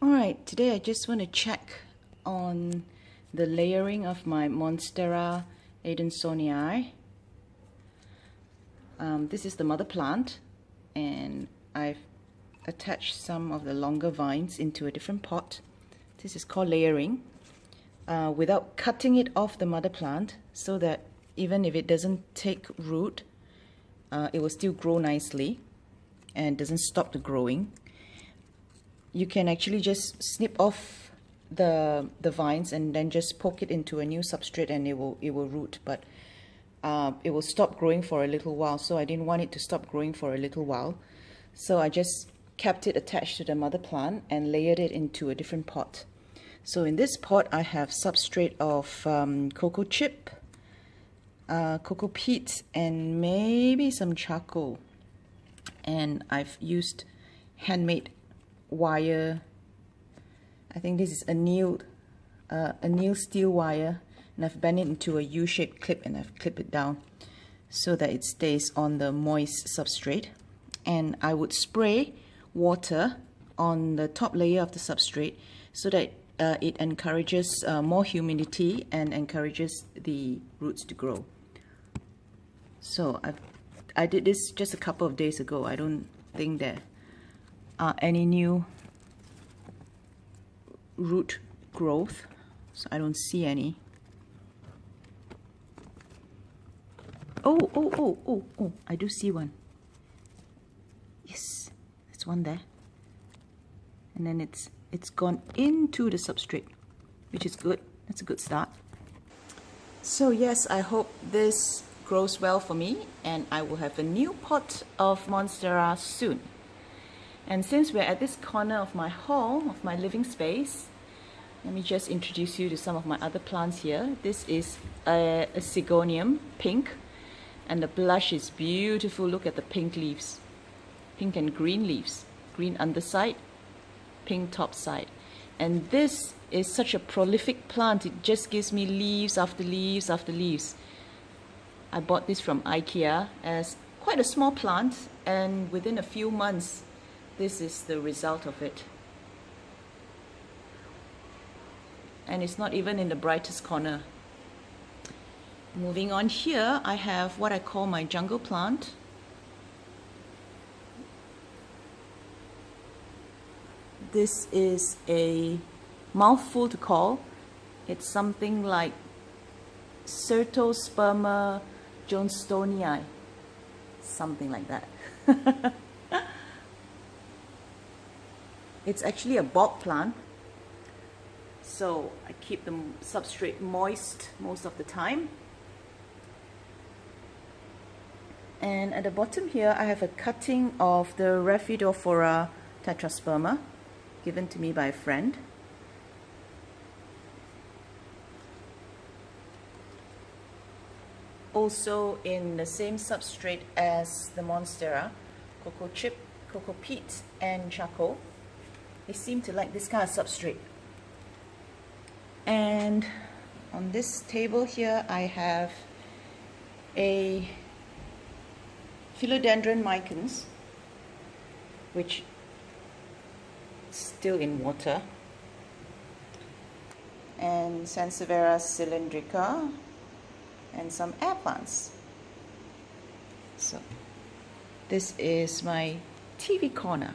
Alright, today I just want to check on the layering of my Monstera Adansonii. This is the mother plant, and I've attached some of the longer vines into a different pot. This is called layering, without cutting it off the mother plant, so that even if it doesn't take root, it will still grow nicely and doesn't stop the growing. You can actually just snip off the vines and then just poke it into a new substrate and it will root, but it will stop growing for a little while. So I didn't want it to stop growing for a little while, so I just kept it attached to the mother plant and layered it into a different pot. So in this pot I have substrate of cocoa chip, cocoa peat, and maybe some charcoal, and I've used handmade wire. I think this is annealed steel wire, and I've bent it into a U-shaped clip and I've clipped it down so that it stays on the moist substrate. And I would spray water on the top layer of the substrate so that it encourages more humidity and encourages the roots to grow. So I did this just a couple of days ago. I don't think there are any new root growth, so I don't see any. Oh, I do see one. Yes, there's one there. And then it's gone into the substrate, which is good. That's a good start. So yes, I hope this grows well for me, and I will have a new pot of Monstera soon. And since we're at this corner of my hall, of my living space, let me just introduce you to some of my other plants here. This is a Sigonium, pink, and the blush is beautiful. Look at the pink leaves, pink and green leaves, green underside, pink top side. And this is such a prolific plant. It just gives me leaves after leaves after leaves. I bought this from IKEA as quite a small plant, and within a few months, this is the result of it. And it's not even in the brightest corner. Moving on here, I have what I call my jungle plant. This is a mouthful to call. It's something like Certosperma johnstonii, something like that. It's actually a bulb plant, so I keep the substrate moist most of the time. And at the bottom here, I have a cutting of the Rhaphidophora tetrasperma, given to me by a friend. Also in the same substrate as the Monstera, cocoa chip, cocoa peat, and charcoal. They seem to like this kind of substrate. And on this table here, I have a Philodendron micans, which is still in water, and Sansevieria cylindrica, and some air plants. So this is my TV corner.